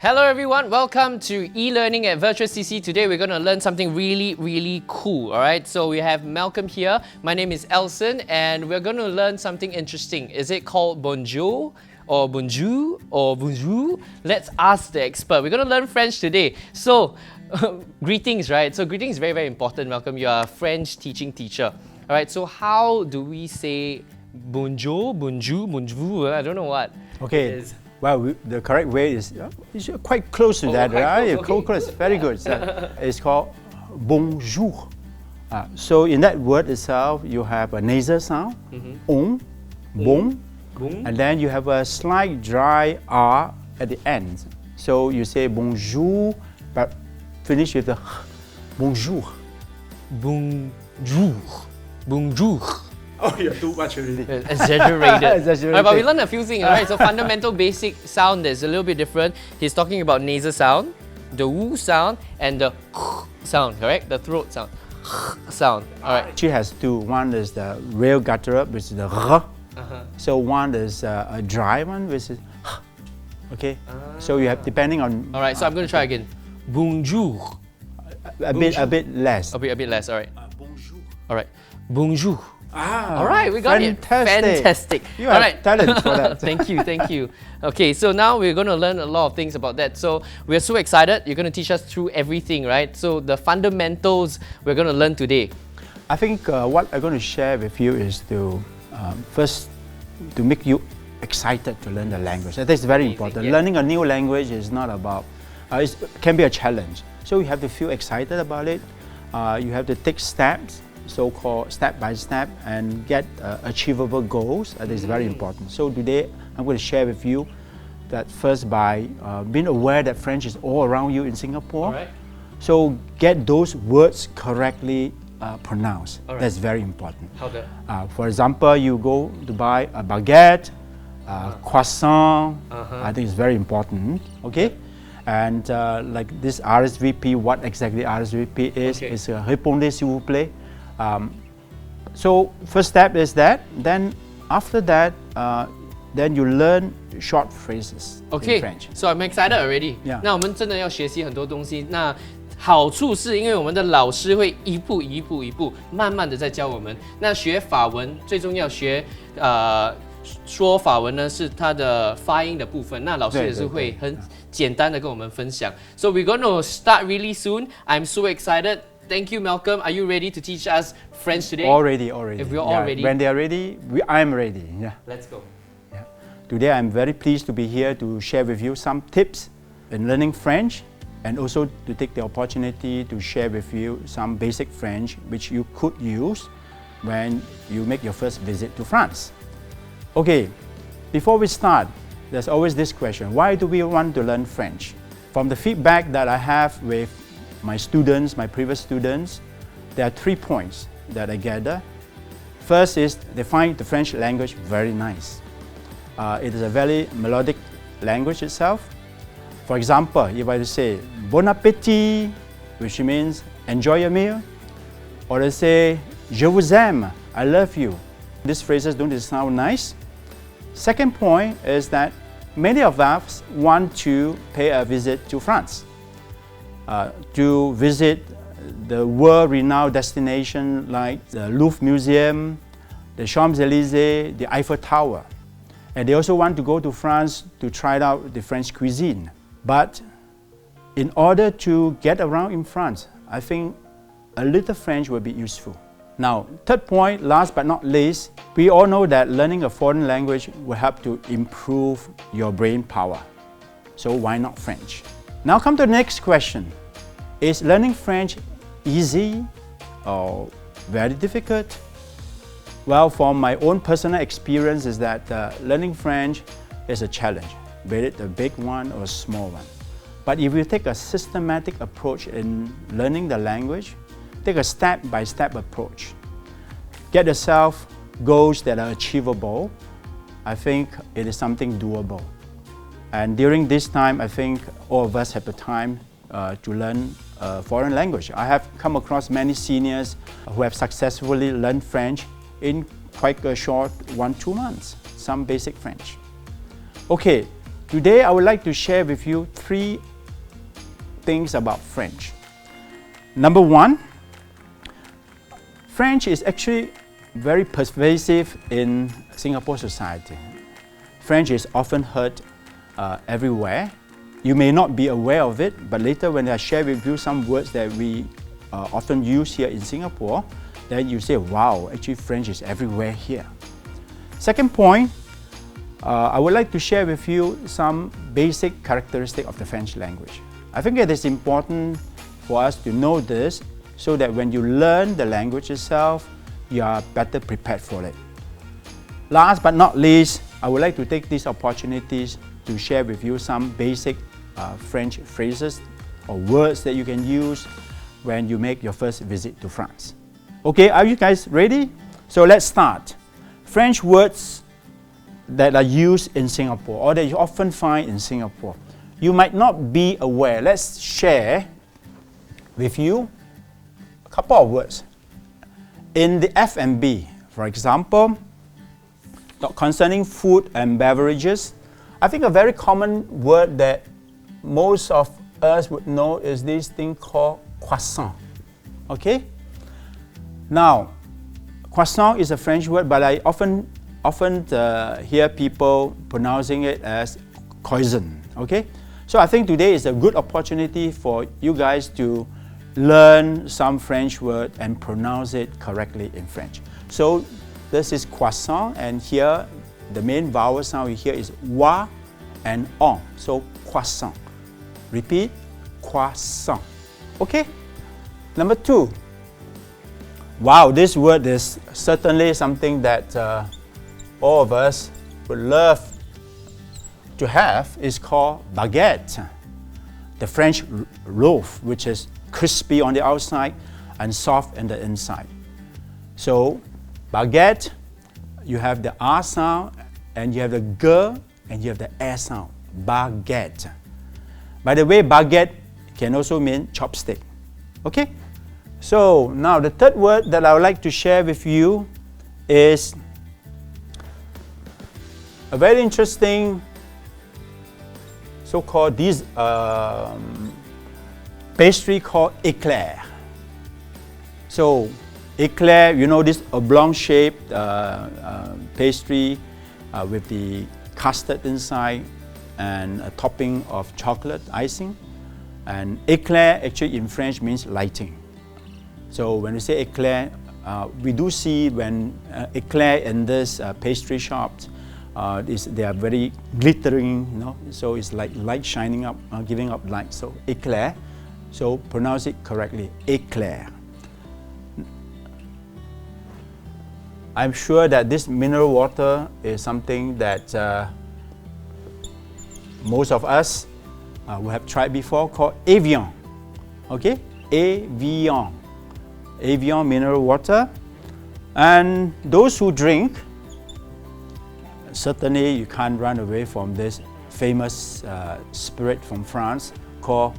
Hello everyone, welcome to e-learning at Virtual CC. Today we're going to learn something really cool, alright? So we have Malcolm here, my name is Elson, and we're going to learn something interesting. Is it called bonjour or bonjour or bonjour? Let's ask the expert. We're going to learn French today. So, greetings, right? So greetings is very important, Malcolm. You are a French teaching teacher. Alright, so how do we say bonjour, bonjour, bonjour? I don't know what. Okay. Well, the correct way is quite close to that, right? Close, okay. Close, very good. So it's called bonjour. So in that word itself, you have a nasal sound, bon, and then you have a slight dry R at the end. So you say bonjour, but finish with the bonjour. Bonjour. Bonjour. Oh, you're too much already. Exaggerated. Exaggerated. But we learned a few things, right? So fundamental basic sound is a little bit different. He's talking about nasal sound, the woo sound, and the sound, correct? The throat sound. Sound. Alright. She has two. One is the real guttural, which is the r. So one is a dry one, which is okay. So you have depending on. Alright, so I'm going to try again. Bonjour. A bit less. A bit less, alright. Bonjour. Alright. Bonjour. Ah, alright, we got fantastic. it. Fantastic. You have talent for that. Thank you. Okay, so now we're going to learn a lot of things about that. So we're so excited. You're going to teach us through everything, right? So the fundamentals we're going to learn today. I think what I'm going to share with you is to first to make you excited to learn the language. That is very important. Yeah. Learning a new language is not about, it can be a challenge. So you have to feel excited about it. You have to take steps, so-called step by step, and get achievable goals. That is very important. So today I'm going to share with you that first by being aware that French is all around you in Singapore. All right. So get those words correctly pronounced. All right. That's very important. How the? For example, you go to buy a baguette, croissant. I think it's very important. Okay. And like this RSVP, what exactly RSVP is répondez s'il vous plaît. So first step is that. Then after that, then you learn short phrases in French. So I'm excited already. Yeah. 那我们真的要学习很多东西。那好处是因为我们的老师会一步慢慢的在教我们。那学法文最重要学说法文呢是它的发音的部分。那老师也是会很简单的跟我们分享。So we're going to start really soon. I'm so excited. Thank you, Malcolm. Are you ready to teach us French today? Already. If we're all ready. When they are ready, I'm ready. Yeah. Let's go. Yeah. Today I'm very pleased to be here to share with you some tips in learning French, and also to take the opportunity to share with you some basic French which you could use when you make your first visit to France. Okay, before we start, there's always this question: why do we want to learn French? From the feedback that I have with my students, my previous students, there are 3 points that I gather. First is they find the French language very nice. It is a very melodic language itself. For example, if I say bon appétit, which means enjoy your meal, or I say je vous aime, I love you. These phrases don't sound nice. Second point is that many of us want to pay a visit to France, to visit the world-renowned destination like the Louvre Museum, the Champs-Élysées, the Eiffel Tower. And they also want to go to France to try out the French cuisine. But in order to get around in France, I think a little French will be useful. Now, third point, last but not least, we all know that learning a foreign language will help to improve your brain power. So why not French? Now come to the next question. Is learning French easy or very difficult? Well, from my own personal experience is that learning French is a challenge, be it a big one or a small one. But if you take a systematic approach in learning the language, take a step-by-step approach, get yourself goals that are achievable, I think it is something doable. And during this time, I think all of us have the time to learn a foreign language. I have come across many seniors who have successfully learned French in quite a short 1-2 months, some basic French. Okay, Today I would like to share with you 3 things about French. Number 1, French is actually very pervasive in Singapore society. French is often heard everywhere. You may not be aware of it, but later when I share with you some words that we often use here in Singapore, then you say, wow, actually French is everywhere here. Second point, I would like to share with you some basic characteristics of the French language. I think it is important for us to know this so that when you learn the language itself, you are better prepared for it. Last but not least, I would like to take these opportunities to share with you some basic French phrases or words that you can use when you make your first visit to France. Okay, are you guys ready? So let's start. French words that are used in Singapore or that you often find in Singapore. You might not be aware. Let's share with you a couple of words. In the F&B, for example, concerning food and beverages, I think a very common word that most of us would know is this thing called croissant. Okay? Now, croissant is a French word, but I often hear people pronouncing it as croissant. Okay? So I think today is a good opportunity for you guys to learn some French word and pronounce it correctly in French. So this is croissant, and here the main vowel sound you hear is wa and on. So croissant. Repeat, croissant. Okay? Number 2. Wow, this word is certainly something that all of us would love to have. Is called baguette. The French loaf, which is crispy on the outside and soft on the inside. So baguette, you have the R sound, and you have the G, and you have the S sound. Baguette. By the way, baguette can also mean chopstick. Okay? So now the third word that I would like to share with you is a very interesting so-called pastry called éclair. So éclair, you know, this oblong-shaped pastry with the custard inside and a topping of chocolate icing. And éclair actually in French means lighting. So when we say éclair, we do see when éclair in this pastry shops, they are very glittering, you know, so it's like light shining up, giving up light. So éclair, so pronounce it correctly, éclair. I'm sure that this mineral water is something that most of us will have tried before, called Evian. Okay, Evian. Evian mineral water. And those who drink, certainly you can't run away from this famous spirit from France called,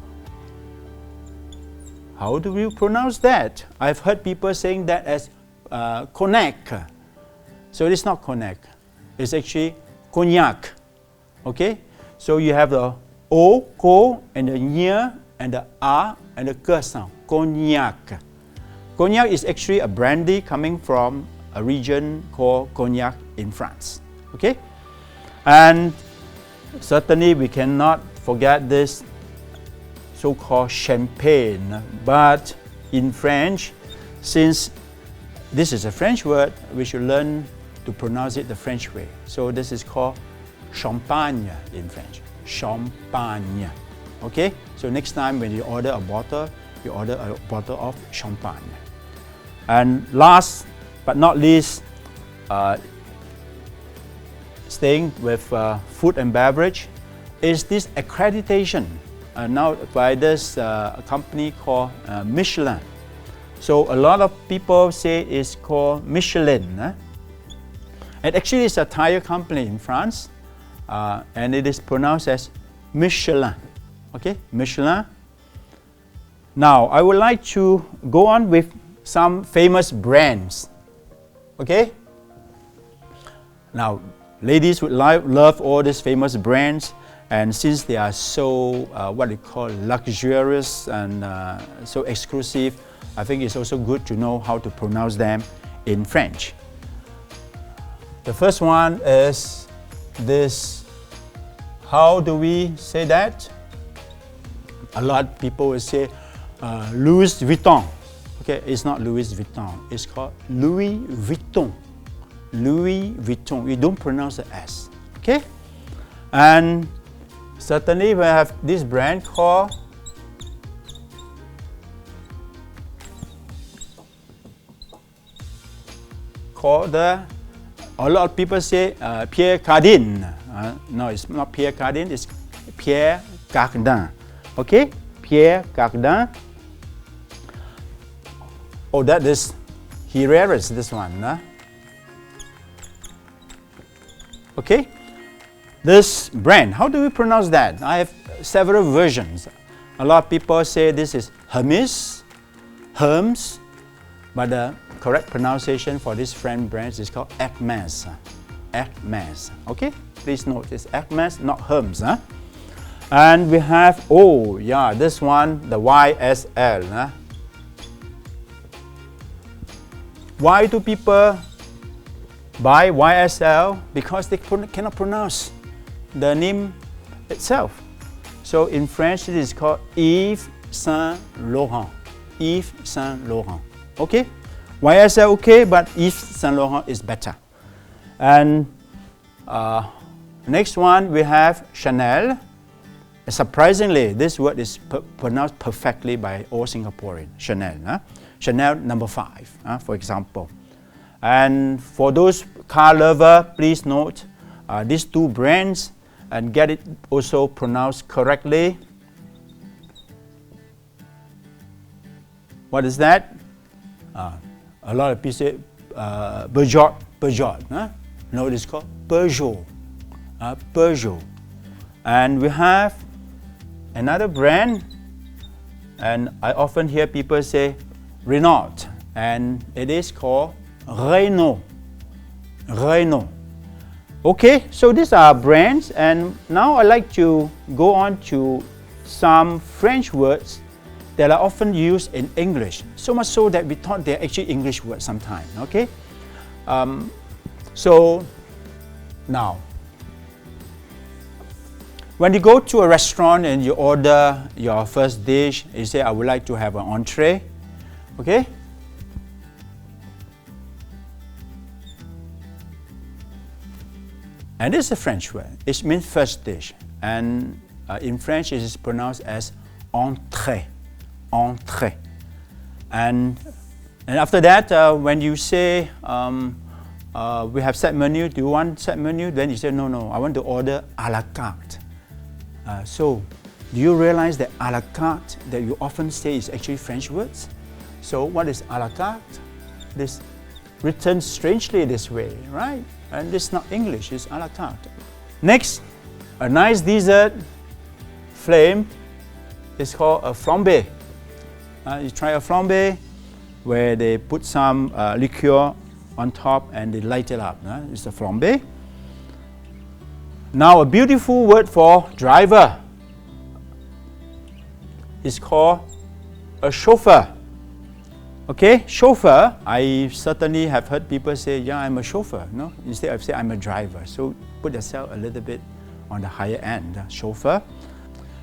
how do you pronounce that? I've heard people saying that as cognac. So it's not cognac, it's actually cognac. Okay? So you have the O, ko, and the ñ, and the A, and the K sound. Cognac. Cognac is actually a brandy coming from a region called Cognac in France. Okay? And certainly we cannot forget this so-called champagne. But in French, since this is a French word, we should learn to pronounce it the French way. So this is called champagne in French. Champagne. Okay? So next time when you order a bottle, you order a bottle of champagne. And last but not least, staying with food and beverage, is this accreditation now by this company called Michelin. So a lot of people say it's called Michelin. And actually it's a tire company in France, and it is pronounced as Michelin. Okay, Michelin. Now I would like to go on with some famous brands. Okay. Now ladies would love all these famous brands, And since they are so, what they call luxurious and so exclusive, I think it's also good to know how to pronounce them in French. The first one is this. How do we say that? A lot of people will say Louis Vuitton. Okay, it's not Louis Vuitton. It's called Louis Vuitton. Louis Vuitton. We don't pronounce the S. Okay, and certainly we have this brand called a lot of people say Pierre Cardin. No, it's not Pierre Cardin, it's Pierre Cardin. Okay, Pierre Cardin. Oh, that is Herrera's, this one. Okay, this brand, how do we pronounce that? I have several versions. A lot of people say this is Hermes, but the correct pronunciation for this French brand is called Hermes. Hermes. Okay, please note it's Hermes, not Hermes. And we have, oh yeah, this one, the YSL. Why do people buy YSL? Because they cannot pronounce the name itself. So in French it is called Yves Saint Laurent. Yves Saint Laurent. Okay? YSL okay, but Yves Saint Laurent is better. And next one we have Chanel. Surprisingly, this word is pronounced perfectly by all Singaporeans. Chanel. Chanel number 5, for example. And for those car lovers, please note these two brands and get it also pronounced correctly. What is that? A lot of people say Peugeot. No, it is called Peugeot. Peugeot. And we have another brand, and I often hear people say Renault, and it is called Renault. Renault. Okay, so these are brands, and now I'd like to go on to some French words that are often used in English, so much so that we thought they're actually English words sometimes. Okay, so now when you go to a restaurant and you order your first dish, you say, I would like to have an entree. Okay? And this is a French word. It means first dish. And in French, it is pronounced as entrée. Entrée. And after that, when you say, we have set menu, do you want set menu? Then you say, no, I want to order a la carte. So, do you realize that a la carte that you often say is actually French words? So, what is a la carte? This written strangely this way, right? And this is not English, it's a la carte. Next, a nice dessert flame is called a flambé. You try a flambé where they put some liqueur on top and they light it up. It's a flambé. Now, a beautiful word for driver is called a chauffeur. Okay, chauffeur, I certainly have heard people say, yeah, I'm a chauffeur. No, instead of say I'm a driver. So put yourself a little bit on the higher end, chauffeur.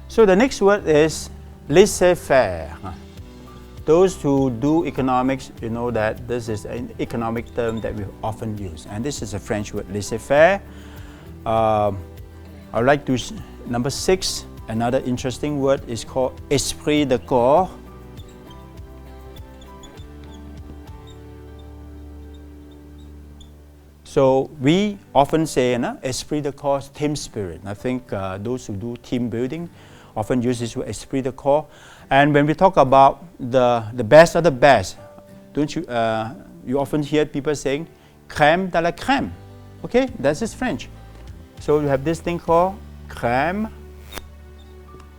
So the next word is laissez-faire. Those who do economics, you know that this is an economic term that we often use. And this is a French word, laissez-faire. I would like to, number 6, another interesting word is called esprit de corps. So we often say, esprit de corps, team spirit. I think those who do team building often use this word, esprit de corps. And when we talk about the best of the best, don't you? You often hear people saying, crème de la crème. Okay, that's just French. So you have this thing called crème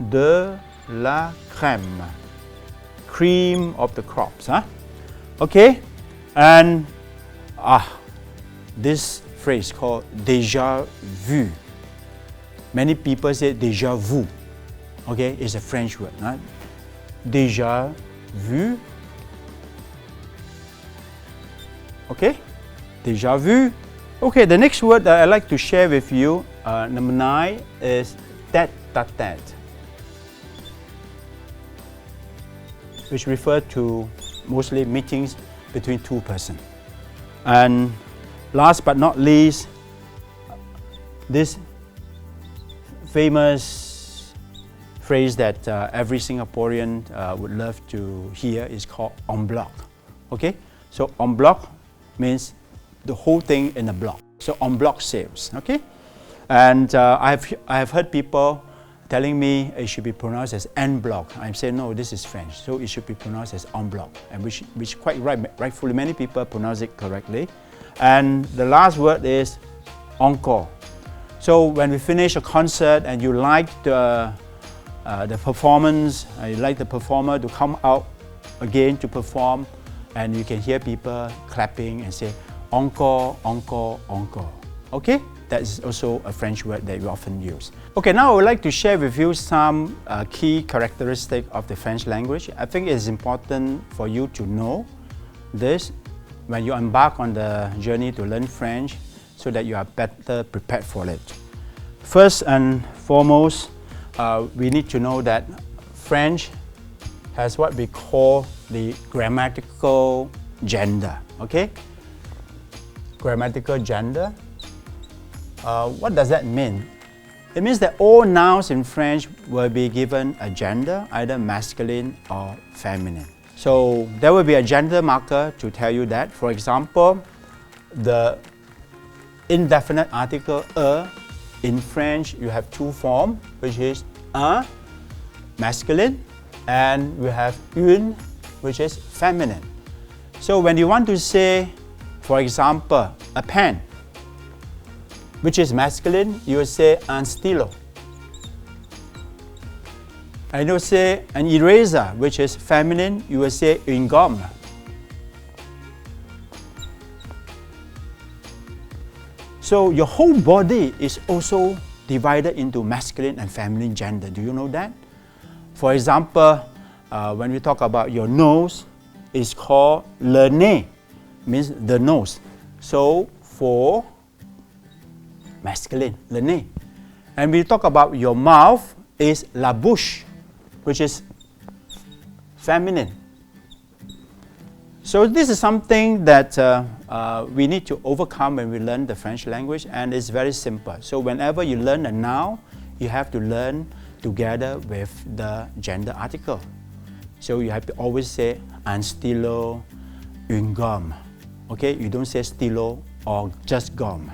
de la crème, cream of the crops. Okay, and this phrase called déjà vu. Many people say déjà vu. Okay, it's a French word. Right? Déjà vu. Okay, déjà vu. Okay, the next word that I'd like to share with you, number 9, is tête-à-tête, which refer to mostly meetings between two persons. And last but not least, this famous phrase that every Singaporean would love to hear is called en bloc. Okay, so en bloc means the whole thing in a block. So en bloc sales. Okay, and I have heard people telling me it should be pronounced as en bloc. I'm saying no, this is French, so it should be pronounced as en bloc, and which quite rightfully many people pronounce it correctly. And the last word is encore. So when we finish a concert and you like the performance, you like the performer to come out again to perform, and you can hear people clapping and say encore, encore, encore. Okay? That is also a French word that we often use. Okay, now I would like to share with you some key characteristics of the French language. I think it is important for you to know this when you embark on the journey to learn French so that you are better prepared for it. First and foremost, we need to know that French has what we call the grammatical gender. Okay? Grammatical gender. What does that mean? It means that all nouns in French will be given a gender, either masculine or feminine. So there will be a gender marker to tell you that. For example, the indefinite article in French, you have two forms, which is un, masculine, and we have une, which is feminine. So when you want to say, for example, a pen, which is masculine, you will say un stylo. And you will say an eraser, which is feminine, you will say une gomme. So your whole body is also divided into masculine and feminine gender. Do you know that? For example, when we talk about your nose, it's called le nez, means the nose. So for masculine, le nez. And we talk about your mouth is la bouche, which is feminine. So this is something that we need to overcome when we learn the French language, and it's very simple. So whenever you learn a noun, you have to learn together with the gender article. So you have to always say un stylo, une gomme. Okay, you don't say stylo or just gomme.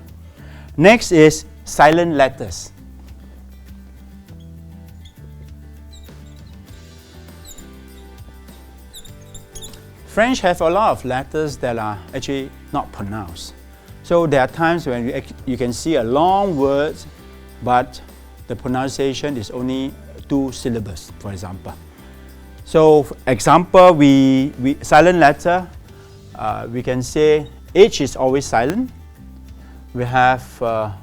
Next is silent letters. French have a lot of letters that are actually not pronounced. So there are times when you can see a long word, but the pronunciation is only 2 syllables, for example. So, for example, we silent letter, we can say H is always silent. We have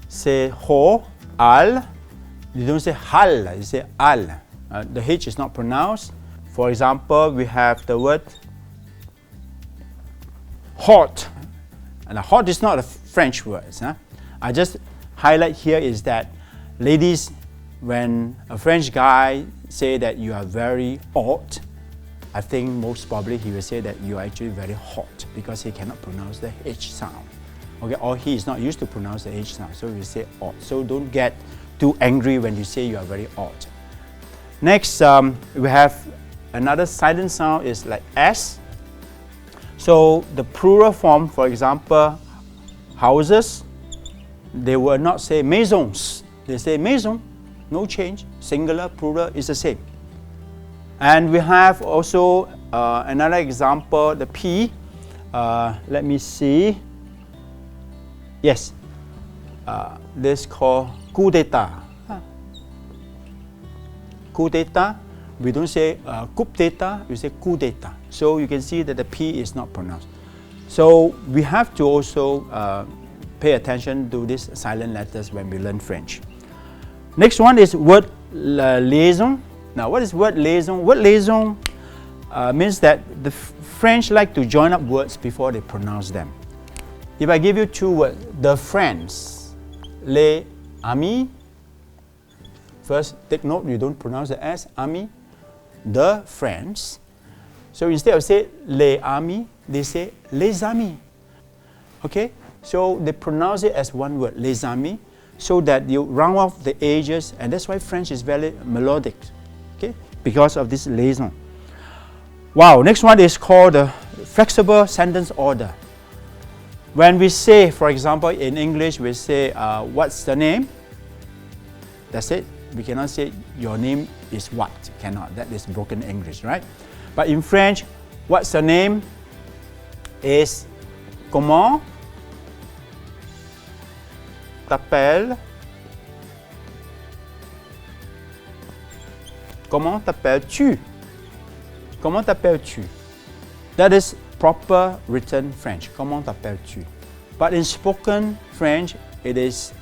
say ho, al. You don't say hal, you say al. The H is not pronounced. For example, we have the word hot. And hot is not a French word. Huh? I just highlight here is that, ladies, when a French guy say that you are very hot, I think most probably he will say that you are actually very hot because he cannot pronounce the H sound. Okay, or he is not used to pronounce the H sound, so we say hot. So don't get too angry when you say you are very hot. Next, we have another silent sound is like S. So the plural form, for example, houses, they will not say maisons. They say maison, no change. Singular, plural is the same. And we have also another example, the P. Let me see. Yes, this is called coup d'etat. Coup d'etat, we don't say coup d'etat, we say coup d'etat. So you can see that the P is not pronounced. So we have to also pay attention to these silent letters when we learn French. Next one is word liaison. Now, what is word liaison? Word liaison means that the French like to join up words before they pronounce them. If I give you two words, the friends, les amis. First, take note, you don't pronounce the S, amis. The friends. So instead of say les amis, they say les amis. Okay? So they pronounce it as one word, les amis, so that you round off the edges, and that's why French is very melodic. Okay? Because of this liaison. Wow, next one is called the flexible sentence order. When we say, for example, in English, we say, what's the name? That's it. We cannot say, your name is what? Cannot. That is broken English, right? But in French, what's the name is comment t'appelles? Comment t'appelles-tu? Comment t'appelles-tu? That is proper written French. Comment t'appelles-tu? But in spoken French, it is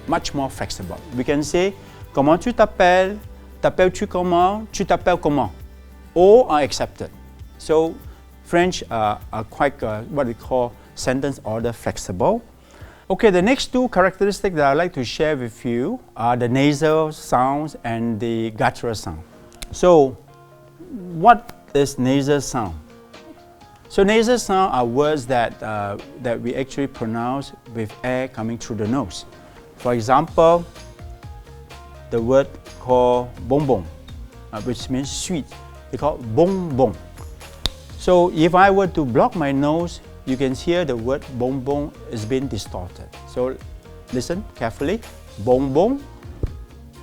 much more flexible. We can say, comment tu t'appelles? T'appelles-tu comment? Tu t'appelles comment? All are accepted. So French are quite what we call sentence order flexible. Okay, the next two characteristics that I'd like to share with you are the nasal sounds and the guttural sound. So, what is nasal sound? So nasal sound are words that we actually pronounce with air coming through the nose. For example, the word called bonbon, which means sweet. We call it bonbon. So if I were to block my nose, you can hear the word bonbon is being distorted. So listen carefully. Bonbon,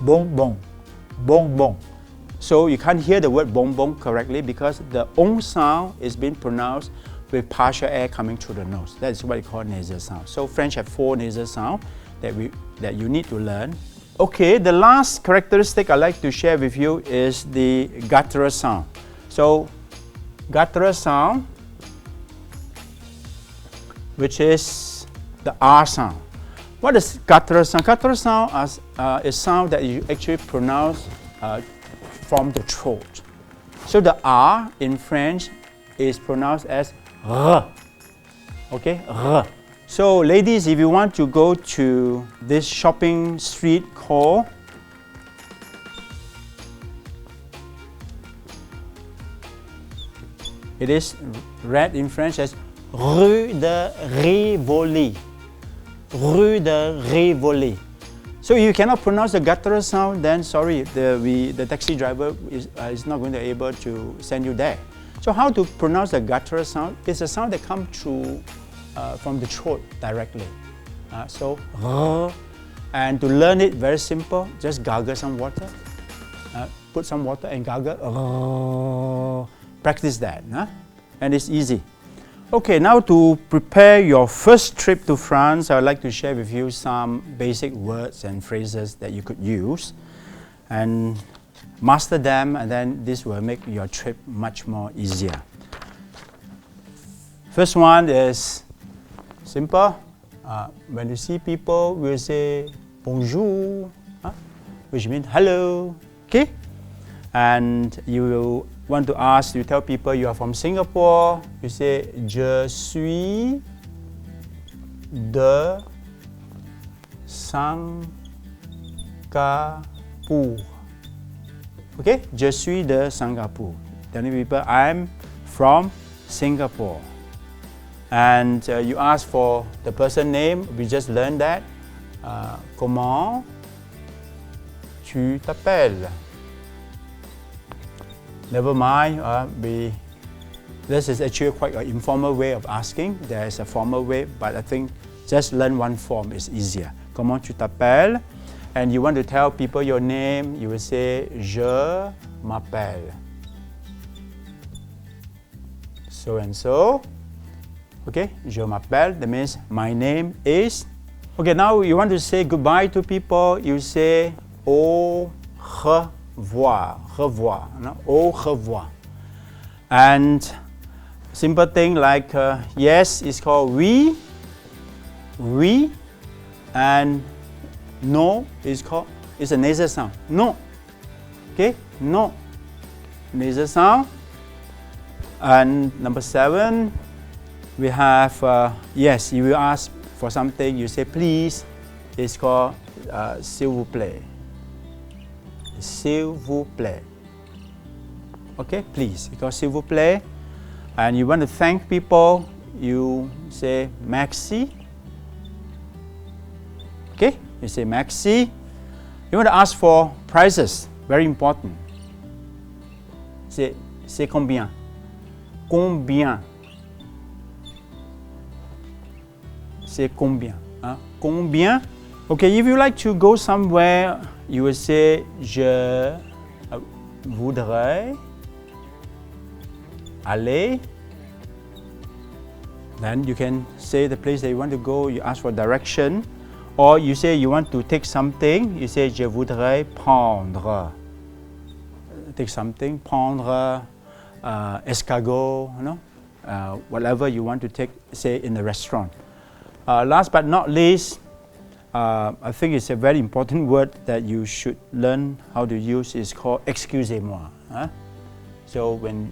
bonbon, bonbon. So you can't hear the word bonbon correctly because the ong sound is being pronounced with partial air coming through the nose. That is what we call nasal sound. So French have 4 nasal sounds that you need to learn. Okay, the last characteristic I'd like to share with you is the guttural sound. So guttural sound, which is the R sound. What is guttural sound? Guttural sound is sound that you actually pronounce from the throat. So the R in French is pronounced as R. Okay, R. So ladies, if you want to go to this shopping street called it is read in French as Rue de Rivoli. Rue de Rivoli. So if you cannot pronounce the guttural sound, then sorry, the taxi driver is not going to be able to send you there. So how to pronounce the guttural sound? It's a sound that comes through from the throat directly. And to learn it, very simple, just gargle some water. Put some water and gargle. Practice that, and it's easy. Okay, now to prepare your first trip to France, I would like to share with you some basic words and phrases that you could use and master them, and then this will make your trip much more easier. First one is simple. When you see people, we'll say bonjour, which means hello. Okay? And you will want to ask, you tell people you are from Singapore, you say je suis de Singapour. Okay? Je suis de Singapour. Telling people I'm from Singapore. And you ask for the person name, we just learned that. Comment tu t'appelles? Never mind, this is actually quite an informal way of asking. There is a formal way, but I think just learn one form is easier. Comment tu t'appelles? And you want to tell people your name, you will say je m'appelle so and so. Okay, je m'appelle, that means my name is. Okay, now you want to say goodbye to people, you say au revoir, revoir, no? Au revoir. And simple thing like yes is called oui, and No is a nasal sound. No. Okay, no. Nasal sound. And number 7, we have yes. If you ask for something, you say please. It's called s'il vous plaît. S'il vous plaît. Okay, please. Because s'il vous plaît. And you want to thank people, you say merci. Okay, you say merci. You want to ask for prices, very important. C'est combien? Combien? C'est combien? Combien? Okay, if you like to go somewhere, you will say je voudrais aller. Then you can say the place that you want to go, you ask for direction. Or you say you want to take something, you say je voudrais prendre. Take something, prendre, escargot, whatever you want to take, say in the restaurant. Last but not least, I think it's a very important word that you should learn how to use. Is called excusez-moi. So when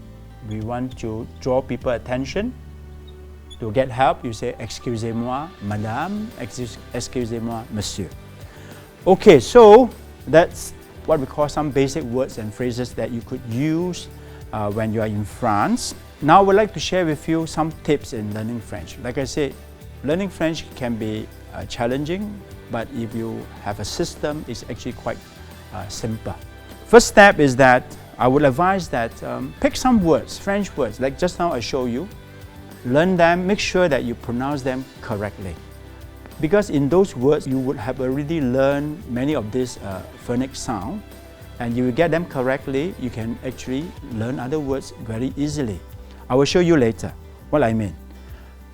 we want to draw people's attention, to get help, you say excusez-moi, madame, excusez-moi, monsieur. Okay, so that's what we call some basic words and phrases that you could use when you are in France. Now I would like to share with you some tips in learning French. Like I said, learning French can be challenging, but if you have a system, it's actually quite simple. First step is that I would advise that pick some words, French words, like just now I showed you. Learn them, make sure that you pronounce them correctly. Because in those words, you would have already learned many of these phonic sounds, and you will get them correctly, you can actually learn other words very easily. I will show you later what I mean.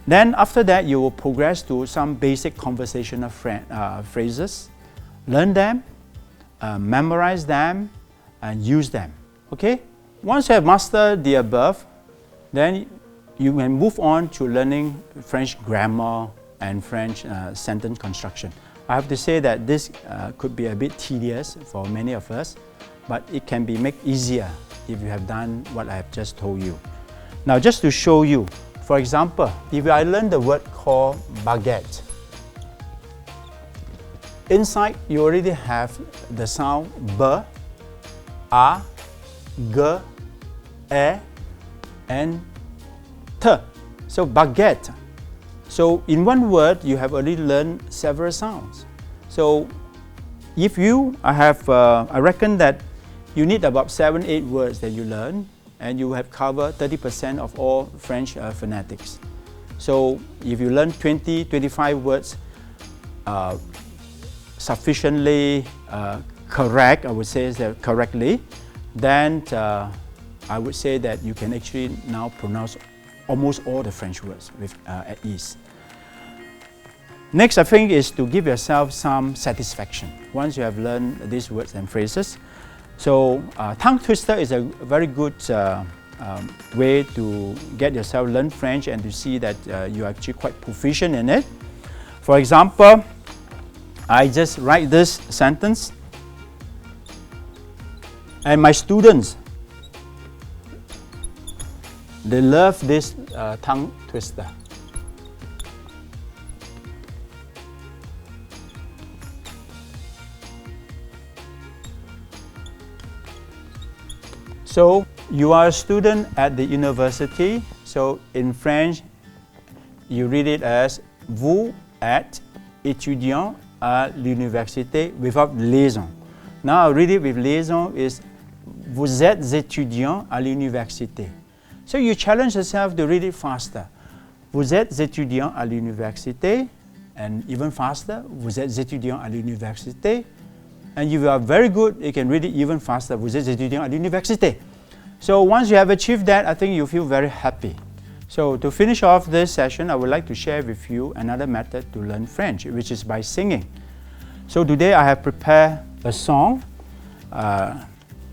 Then after that, you will progress to some basic conversational phrases. Learn them, memorize them, and use them. Okay? Once you have mastered the above, then you can move on to learning French grammar and French sentence construction. I have to say that this could be a bit tedious for many of us, but it can be made easier if you have done what I have just told you. Now, just to show you, for example, if I learn the word called baguette, inside you already have the sound b, a, g, e, and t. So baguette. So in one word, you have already learned several sounds. So if I reckon that you need about 7-8 words that you learn, and you have covered 30% of all French phonetics. So if you learn 20-25 words sufficiently correct, I would say that correctly, then I would say that you can actually now pronounce almost all the French words with at ease. Next, I think, is to give yourself some satisfaction once you have learned these words and phrases. So tongue twister is a very good way to get yourself learn French and to see that you're actually quite proficient in it. For example, I just write this sentence, and my students, they love this tongue twister. So you are a student at the university. So in French, you read it as vous êtes étudiant à l'université without liaison. Now I read it with liaison is vous êtes étudiant à l'université. So you challenge yourself to read it faster. Vous êtes étudiant à l'université, and even faster, vous êtes étudiant à l'université. And if you are very good, you can read it even faster. Vous êtes étudiant à l'université. So once you have achieved that, I think you feel very happy. So to finish off this session, I would like to share with you another method to learn French, which is by singing. So today I have prepared a song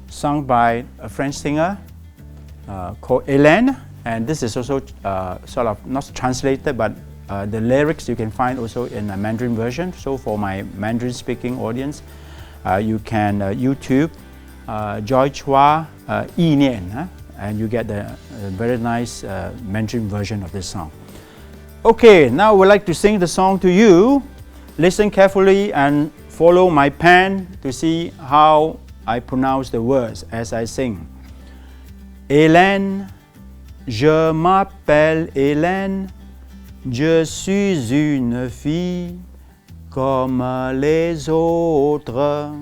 sung by a French singer called Hélène, and this is also sort of not translated, but The lyrics you can find also in a Mandarin version. So for my Mandarin speaking audience, you can YouTube Joy Chua Yi Nian, and you get the very nice Mandarin version of this song. Okay, now we'd like to sing the song to you. Listen carefully and follow my pen to see how I pronounce the words as I sing. Hélène, je m'appelle Hélène, je suis une fille comme les autres.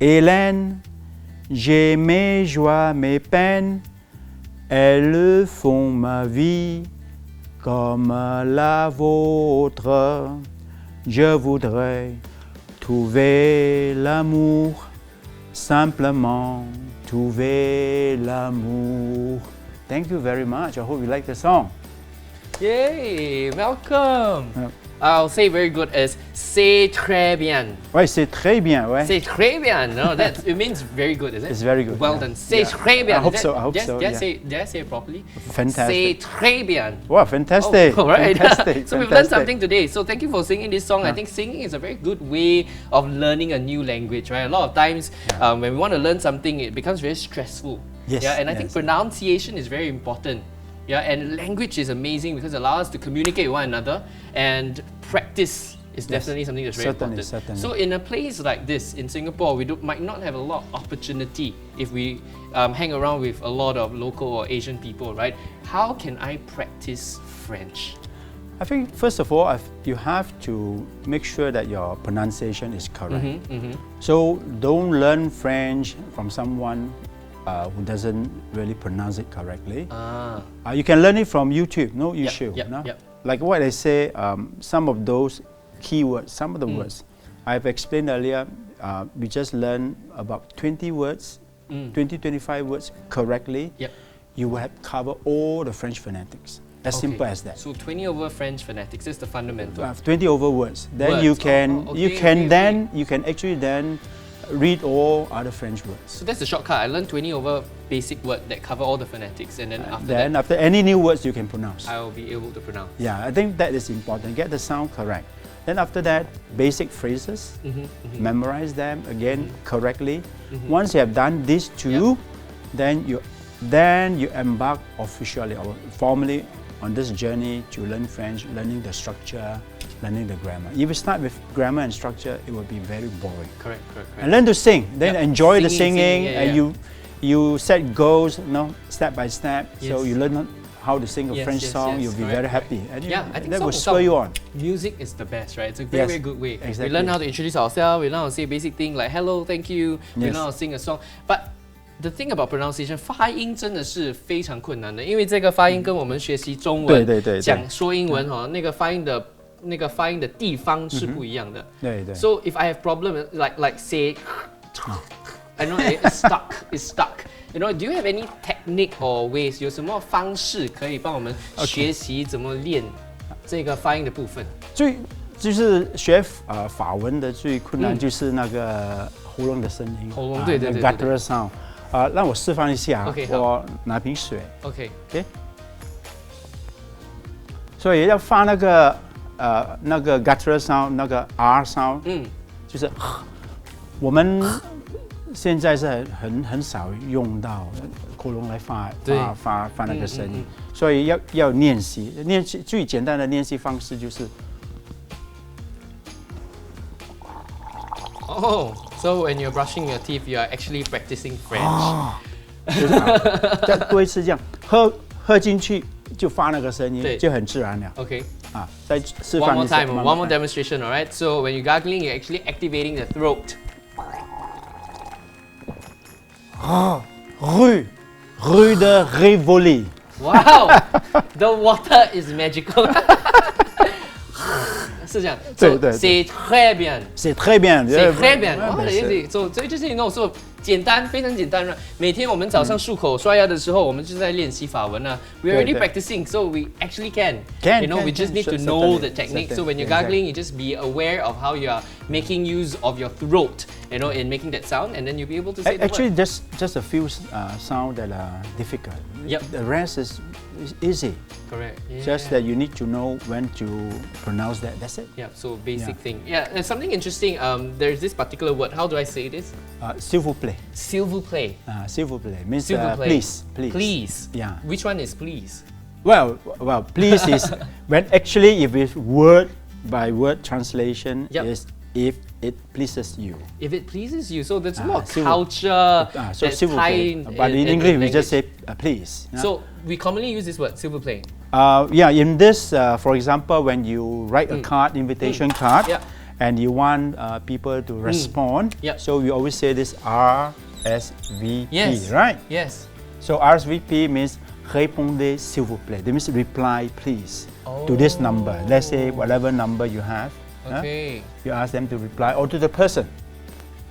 Hélène, j'ai mes joies, mes peines, elles font ma vie comme la vôtre. Je voudrais trouver l'amour, simplement trouver l'amour. Thank you very much. I hope you like the song. Yay, welcome. I'll say very good as c'est très bien. Ouais, c'est très bien, ouais. C'est très bien. No, it means very good, is it? It's very good. Well done. C'est très bien. I hope so. I hope so. Did I say it properly? Fantastic. C'est très bien. Wow, fantastic. Oh, all right. Fantastic. So we've learned something today. So thank you for singing this song. I think singing is a very good way of learning a new language, right? A lot of times when we want to learn something, it becomes very stressful. Yes, Yeah, and I think yes. pronunciation is very important. Yeah, and language is amazing because it allows us to communicate with one another, and practice is definitely something that's very important. Certainly. So in a place like this in Singapore, we might not have a lot of opportunity if we hang around with a lot of local or Asian people, right? How can I practice French? I think first of all, you have to make sure that your pronunciation is correct. So don't learn French from someone who doesn't really pronounce it correctly. You can learn it from YouTube, no issue. No? Like what I say, some of those keywords, some of the words, I've explained earlier, we just learn about 20 words, 20-25 words correctly. You will have covered all the French phonetics. As simple as that. So 20 over French phonetics is the fundamental. 20 over words. Then you can you can actually then read all other French words. So that's the shortcut. I learned 20 over basic word that cover all the phonetics, and then after any new words you can pronounce. I will be able to pronounce. Yeah, I think that is important. Get the sound correct. Then after that, basic phrases, memorize them again correctly. Once you have done these two, then you embark officially or formally on this journey to learn French, learning the structure, learning the grammar. If you start with grammar and structure, it will be very boring. Correct. And learn to sing. Then enjoy the singing, yeah, and you set goals, step by step. So you learn how to sing a French song. You'll be very happy, and I think that will spur you on. Music is the best, right? It's a very, very good way. Exactly. We learn how to introduce ourselves. We learn how to say basic things like hello, thank you. We learn how to sing a song, but the thing about pronunciation, 发音真的是非常困难的，因为这个发音跟我们学习中文说英文那个发音的地方是不一样的。So if I have problem like say, I know it's stuck. You know, do you have any technique or ways? 有什么方式可以帮我们学习怎么练这个发音的部分？就是学法文的最困难就是那个喉咙的声音。喉咙对 guttural sound。让我示范一下。OK， 我拿瓶水。OK。所以要发那个guttural sound， 那个 R sound， 就是我们现在是很少用到喉咙来发那个声音，所以要练习。最简单的练习方式就是。So when you're brushing your teeth, you are actually practicing French. 再多一次这样，喝进去就发那个声音，就很自然了。OK。再示范一下。One more demonstration, alright? So when you're gargling, you're actually activating the throat. Rue de Rivoli. Wow, the water is magical. 是这样，对， c'est très bien， c'est très bien， c'est très bien。所以就是你跟我说简单，非常简单了。每天我们早上漱口刷牙的时候，我们就在练习法文啊。We're already practicing, so we actually can. You know, we just need to know the technique. So when you're gargling, you just be aware of how you are making use of your throat, you know, in making that sound, and then you'll be able to say the word. Actually, just a few sounds that are difficult. The rest is It's easy. Correct. Yeah. Just that you need to know when to pronounce that. That's it. Yeah, so basic Yeah. thing. Yeah, there's something interesting. There's this particular word. How do I say this? S'il vous plaît. S'il vous plaît. S'il vous plaît means S'il vous plaît. please. Please. Yeah. Which one is please? Well, please is when actually if it's word by word translation Yep. is if it pleases you. If it pleases you. So there's more s'il vous- culture So that's s'il vous tied plaît. But in English we just say please. Yeah? So we commonly use this word, s'il vous plaît. Yeah, in this, for example, when you write a card, invitation card, Yeah. and you want people to respond, Yep. so we always say this RSVP, Yes. right? Yes. So RSVP means répondez s'il vous plaît. That means reply please to this number. Let's say whatever number you have. Okay. You ask them to reply or to the person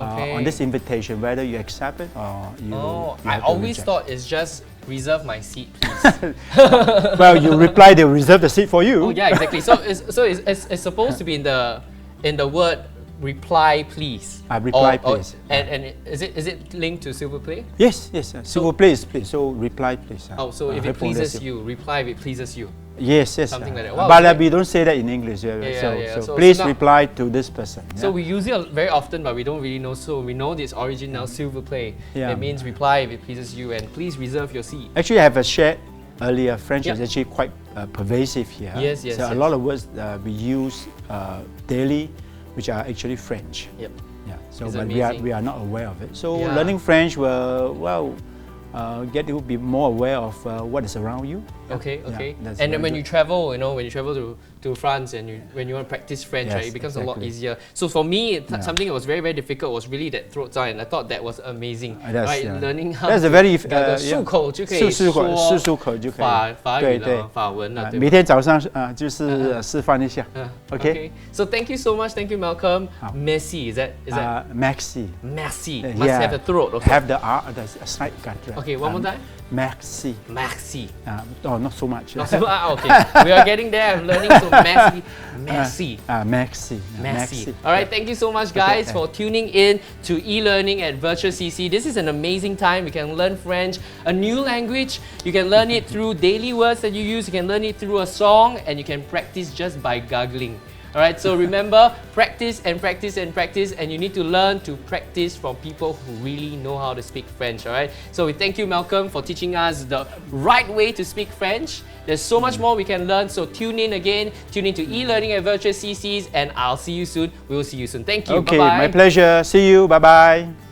Okay. on this invitation, whether you accept it or you. Oh, you I have to always reject. thought it's just reserve my seat, please. Well, you reply, they reserve the seat for you. Oh yeah, exactly. So it's supposed to be in the word reply please. Reply please. And is it linked to s'il vous plaît? Yes, s'il vous plaît, please. So reply, please. Oh, so if it répondez pleases s'il- you, reply if it pleases you. Yes. Something like that. Wow, But okay. we don't say that in English. Yeah. So So please now- reply to this person. So yeah. we use it very often, but we don't really know. So we know this origin now, s'il vous plaît. Yeah. It means reply if it pleases you, and please reserve your seat. Actually, I have a shared earlier. French Yep. is actually quite pervasive here. Yes, So yes. a lot of words we use daily, which are actually French. Yep. Yeah. So It's but amazing. we are not aware of it. So Yeah. learning French will get you to be more aware of what is around you. Okay, Yeah, okay. that's And then very when good. you travel, when you travel to France and when you want to practice French, Yes, right, it becomes a lot exactly. easier. So for me, Yeah. something that was very, very difficult was really that throat sound, and I thought that was amazing. That's, right, yeah. learning how That's a to very 漱口就可以说漱口就可以。法语对对了，法文了，对吧？每天早上就是示范一下。OK。 So thank you so much. Thank you, Malcolm. Merci. Is that Merci. merci? Must Yeah. have the throat also. Have the R, the slight gutter. Okay, one more time. Merci. Merci. Oh, not so much. Not so- okay, we are getting there. I'm learning. So merci, merci. Merci. Merci. All right, thank you so much, guys, for tuning in to e-learning at Virtual CC. This is an amazing time. You can learn French, a new language. You can learn it through daily words that you use. You can learn it through a song, and you can practice just by googling. All right, so remember, practice and practice and practice, and you need to learn to practice from people who really know how to speak French. All right, so we thank you, Malcolm, for teaching us the right way to speak French. There's so much more we can learn, so tune in again. Tune in to e-learning at Virtual CCs, and I'll see you soon. We will see you soon. Thank you. Okay, Bye-bye. my pleasure. See you. Bye bye.